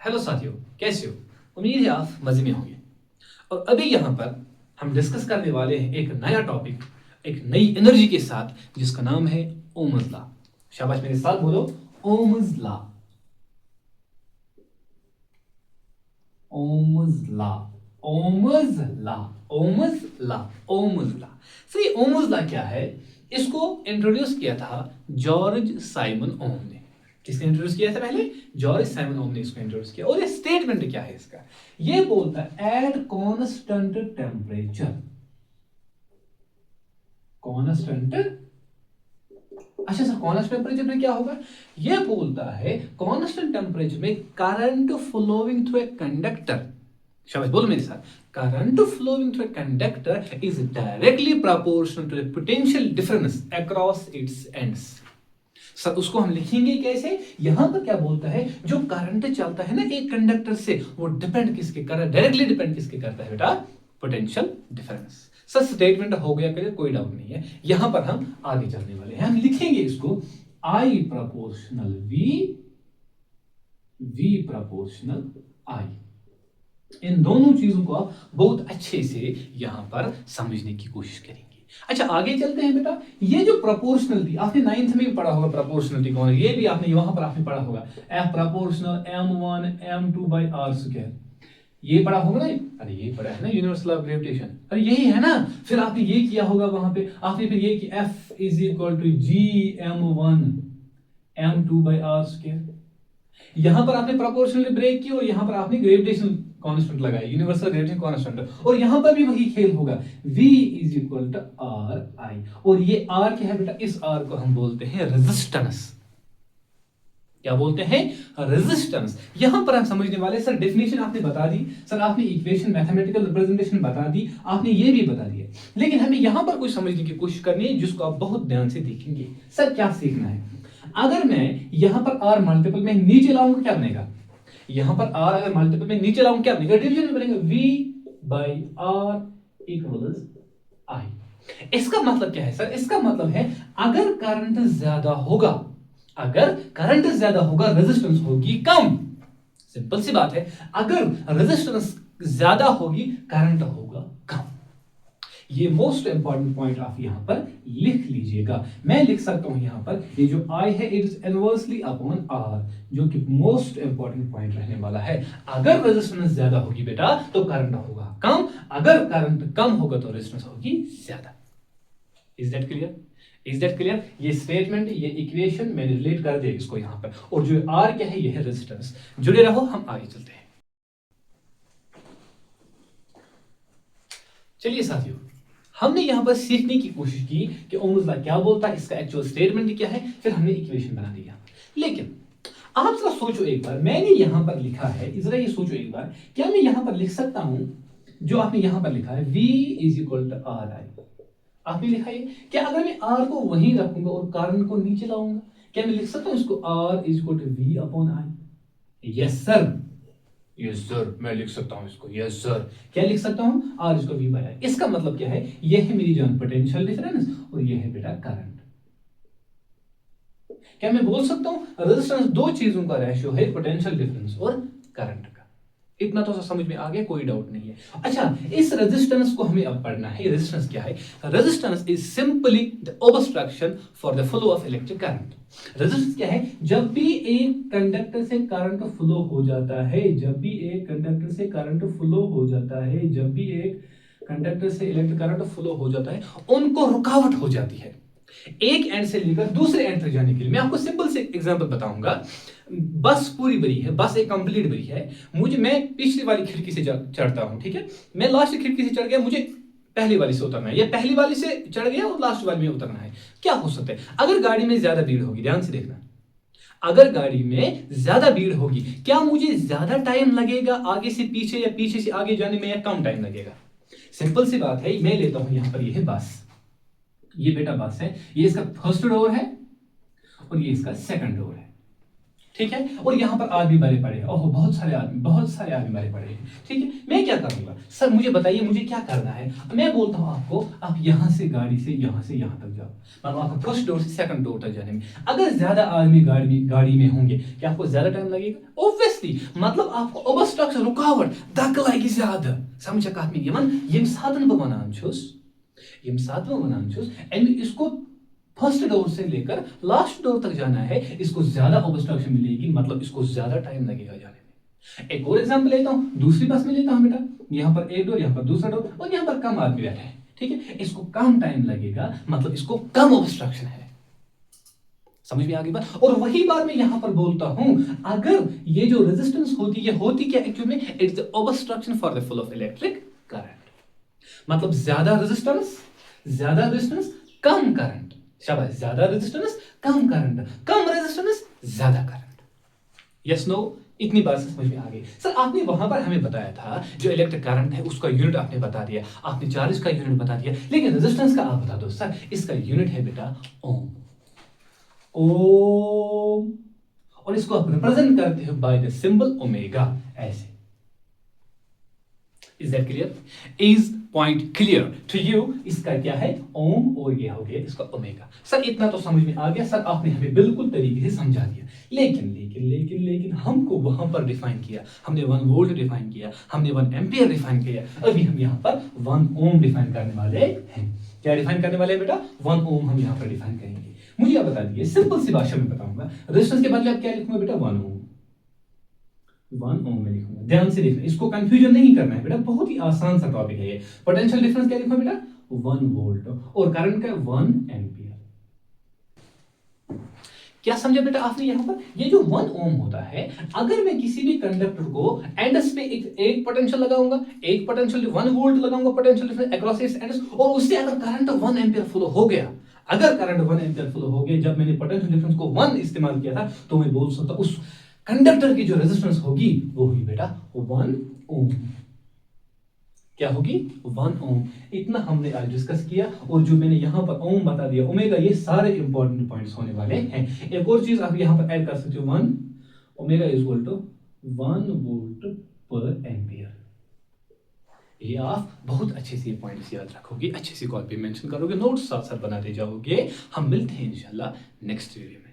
Hello साथियों, कैसे हो? उम्मीद है आप मजे में होंगे। और अभी यहाँ पर हम डिस्कस करने वाले हैं एक नया टॉपिक, एक नई एनर्जी के साथ, जिसका नाम है ओम्स लॉ। शाबाश, मेरे साथ बोलो, Ohm's law. Ohm's law, Ohm's law, Ohm's law, Ohm's law. Sir, ये ओम्स लॉ क्या है? इसको इंट्रोड्यूस किया था जॉर्ज साइमन ओम ने। किसने इंट्रोड्यूस किया था? पहले जॉर्ज साइमन ओम ने इसको इंट्रोड्यूस किया। और ये स्टेटमेंट क्या है इसका? ये बोलता है एट कांस्टेंट टेम्परेचर, कांस्टेंट। अच्छा सर, कांस्टेंट टेम्परेचर में क्या होगा? ये बोलता है कांस्टेंट टेम्परेचर में current flowing through a conductor, शाबाश बोलो मेरे साथ, current flowing through a conductor is directly proportional to the potential difference across its ends। Sir उसको हम लिखेंगे कैसे? यहां पर क्या बोलता है, जो करंट चलता है ना एक कंडक्टर से, वो डिपेंड किसके कर, डायरेक्टली डिपेंड किसके करता है बेटा? Potential difference. सर स्टेटमेंट हो गया क्लियर, कोई डाउट नहीं है। यहां पर हम आगे चलने वाले हैं, हम लिखेंगे इसको I proportional V proportional I। इन दोनों चीजों को आप बहुत अच्छे से यहां पर समझने की कोशिश करेंगे। अच्छा आगे चलते हैं बेटा। ये जो प्रोपोर्शनलिटी आपने 9th में भी पढ़ा होगा, प्रोपोर्शनलिटी कौन है? ये भी आपने वहां पर आपने पढ़ा होगा, F proportional M1 M2 by R square. ये पढ़ा होगा ना? अरे ये पढ़ा है ना, यूनिवर्सल ऑफ ग्रेविटेशन। अरे यही है ना? फिर आपने ये किया होगा वहां पे, आपने फिर ये कि F is equal to G M1 M2 by R square. यहां पर आपने प्रोपोर्शनली ब्रेक की और यहां पर आपने ग्रेविटेशनल कांस्टेंट लगाया, यूनिवर्सल ग्रेविटेशन कांस्टेंट, और यहां पर भी वही खेल होगा, V is equal to R I. और ये R क्या है बेटा? इस R को हम बोलते हैं रेजिस्टेंस। क्या बोलते हैं? रेजिस्टेंस। यहां पर हम समझने वाले, सर डेफिनेशन आपने बता दी, सर आपने इक्वेशन मैथमेटिकल रिप्रेजेंटेशन बता दी, आपने ये भी बता दिया, लेकिन हमें यहां पर कुछ समझने की कोशिश करनी है जिसको आप बहुत ध्यान से देखेंगे। सर क्या सीखना है? अगर मैं यहां पर R मल्टीपल में नीचे लाऊंगा क्या बनेगा? यहां पर R अगर मल्टीपल में नीचे लाऊंगा क्या बनेगा? डिवीजन में बनेगा V by R equals I। इसका मतलब क्या है सर? इसका मतलब है अगर करंट ज्यादा होगा, अगर करंट ज्यादा होगा, रेजिस्टेंस होगी कम। सिंपल सी बात है, अगर रेजिस्टेंस ज्यादा होगी, करंट होगा कम। ये मोस्ट इंपॉर्टेंट पॉइंट आप यहां पर लिख लीजिएगा। मैं लिख सकता हूं यहां पर, ये जो I है it is inversely upon R, जो कि मोस्ट इंपॉर्टेंट पॉइंट रहने वाला है। अगर रेजिस्टेंस ज्यादा होगी बेटा तो करंट होगा कम, अगर करंट कम होगा तो रेजिस्टेंस होगी ज्यादा। Is that clear? Is that clear? ये स्टेटमेंट, ये इक्वेशन मैंने रिलेट कर दिया इसको यहां पर, और जो R क्या है, ये है रेजिस्टेंस। जुड़े रहो, हम आगे चलते हैं। चलिए साथियों, हमने यहां पर सीखने की कोशिश की कि ओम्स लॉ क्या बोलता है, इसका एक्चुअल स्टेटमेंट क्या है, फिर हमने इक्वेशन बना दिया। लेकिन आप जरा सोचो एक बार, मैंने यहां पर लिखा है, जरा ये सोचो एक बार, क्या मैं यहां पर लिख सकता हूं जो आपने यहां पर लिखा है, V is equal to R I? आपने लिखा है, क्या अगर मैं R को वहीं रखूंगा और करंट को नीचे लाऊंगा, क्या मैं लिख सकता हूं इसको R is equal to V upon I? Yes sir, yes sir, मैं लिख सकता हूं इसको, यस सर। क्या लिख सकता हूं? R इसको V बाय I। इसका मतलब क्या है? ये है मेरी जान पोटेंशियल डिफरेंस, और ये है बेटा करंट। क्या मैं बोल सकता हूं रेजिस्टेंस दो चीजों का रेशियो है, पोटेंशियल डिफरेंस और करंट का? इतना तो समझ में आ गया, कोई डाउट नहीं है। अच्छा, इस रेजिस्टेंस को हमें अब पढ़ना है। रेजिस्टेंस क्या है? Resistance is simply the obstruction for the flow of electric current. Resistance क्या है? जब भी एक कंडक्टर से करंट फ्लो हो जाता है, जब भी एक कंडक्टर से करंट फ्लो हो जाता है, जब भी एक कंडक्टर से इलेक्ट्रिक करंट फ्लो हो जाता है, उनको रुकावट हो जाती है एक एंड से लेकर दूसरे एंड तक जाने के लिए। मैं आपको सिंपल से एग्जांपल बताऊंगा। बस पूरी भरी है, बस एक कंप्लीट भरी है, मैं पिछली वाली खिड़की से चढ़ता हूं, ठीक है, मैं लास्ट खिड़की से चढ़ गया, मुझे पहली वाली से उतरना है, या पहली वाली से चढ़ गया और लास्ट वाली में उतरना है। क्या हो सकता है? अगर गाड़ी में ज्यादा भीड़ होगी, ध्यान से देखना, अगर गाड़ी में ज्यादा भीड़ होगी, क्या मुझे ज्यादा टाइम लगेगा आगे से पीछे या पीछे से आगे जाने में, या कम टाइम लगेगा? सिंपल सी बात है, मैं लेता हूं यहां पर, यह है बस, ये बेटा बस है, ये इसका फर्स्ट डोर है और ये इसका सेकंड डोर है, ठीक है, और यहाँ पर आदमी मरे पड़े हैं, ओहो बहुत सारे आदमी मरे पड़े हैं, ठीक है, मैं क्या करूंगा सर, मुझे बताइए मुझे क्या करना है। मैं बोलता हूँ आपको, आप यहाँ से गाड़ी से यहाँ तक जाओ, मतलब आपको फर्स्ट डोर से सेकंड डोर तक जाने में अगर ज्यादा आदमी गाड़ी में होंगे, क्या आपको ज्यादा टाइम लगेगा? ऑब्वियसली, मतलब आपको ऑब्स्ट्रक्शन, रुकावट, धक्का लगे ज्यादा, समझ कत में यमन यम साधन बह वनान छुस एंड इसको फर्स्ट डोर से लेकर लास्ट डोर तक जाना है, इसको ज्यादा ऑब्स्ट्रक्शन मिलेगी, मतलब इसको ज्यादा टाइम लगेगा जाने में। एक और एग्जांपल लेता हूं, दूसरी बस में लेता हूं बेटा, यहाँ पर एक डोर, यहाँ पर दूसरा डोर, और यहाँ पर कम आदमी बैठे हैं, ठीक है, इसको कम टाइम लगेगा, मतलब इसको कम ऑब्स्ट्रक्शन है, समझ में आ गई बात। और वही बात मैं यहां पर बोलता हूं, अगर ये जो रेजिस्टेंस होती है, होती क्या एक्चुअली में, it's the obstruction for the flow of electric current, मतलब ज्यादा रेजिस्टेंस कम करंट, शाबाश, ज्यादा रेजिस्टेंस कम करंट, कम रेजिस्टेंस ज्यादा करंट। यस नो, इतनी बात समझ में आ गई। सर आपने वहां पर हमें बताया था जो इलेक्ट्रिक करंट है उसका यूनिट आपने बता दिया, आपने चार्ज का यूनिट बता दिया, लेकिन रेजिस्टेंस का आप बता दो। सर इसका यूनिट है बेटा ओम, और इसको आप रिप्रेजेंट करते हो बाय द सिंबल ओमेगा, ऐसे। Is that clear? Is point clear to you? इसका क्या है ओम, और ये हो गया इसका ओमेगा। सर इतना तो समझ में आ गया, सर आपने हमें बिल्कुल तरीके से समझा दिया, लेकिन हमको वहां पर डिफाइन किया, हमने 1 वोल्ट डिफाइन किया, हमने 1 एम्पियर डिफाइन किया, अभी हम यहाँ पर 1 ओम डिफाइन करने वाले हैं। क्या डिफाइन करने वाले हैं बेटा? 1 ओम हम यहाँ पर डिफाइन करेंगे। मुझे आप बता दीजिए, सिंपल सी भाषा में बताऊंगा, रेजिस्टेंस के बदले आप क्या लिखूंगा बेटा? 1 ओम में लिखूंगा, ध्यान से देखना, इसको कंफ्यूजन नहीं करना है बेटा, बहुत ही आसान सा टॉपिक है ये। पोटेंशियल डिफरेंस क्या लिखूंगा बेटा? 1 वोल्ट, और करंट का 1 एम्पियर। क्या समझे बेटा आपने यहाँ पर? ये जो 1 ओम होता है, अगर मैं किसी भी कंडक्टर को एंडस पे एक पोटेंशियल लगाऊंगा, एक पोटेंशियल 1 वोल्ट लगाऊंगा potential difference across its Indus, और उससे अगर करंट 1 एम्पियर फ्लो हो गया, अगर करंट 1 एम्पियर फ्लो हो गया, जब मैंने पोटेंशियल डिफरेंस को 1 इस्तेमाल किया था, तो मैं बोल सकता उस कंडक्टर की जो रेजिस्टेंस होगी वो हुई बेटा 1 ओम। क्या होगी? 1 ओम। इतना हमने आज डिस्कस किया, और जो मैंने यहाँ पर ओम बता दिया, ओमेगा, ये सारे इंपॉर्टेंट पॉइंट्स होने वाले हैं। एक और चीज आप यहाँ पर ऐड कर सकते हो, 1 omega is equal to 1 volt per ampere. ये आप बहुत अच्छे से पॉइंट्स याद रखोगे, अच्छे से कॉल पे मेंशन करोगे, नोट्स साथ साथ बनाते जाओगे। हम मिलते हैं इंशाल्लाह नेक्स्ट वीडियो में।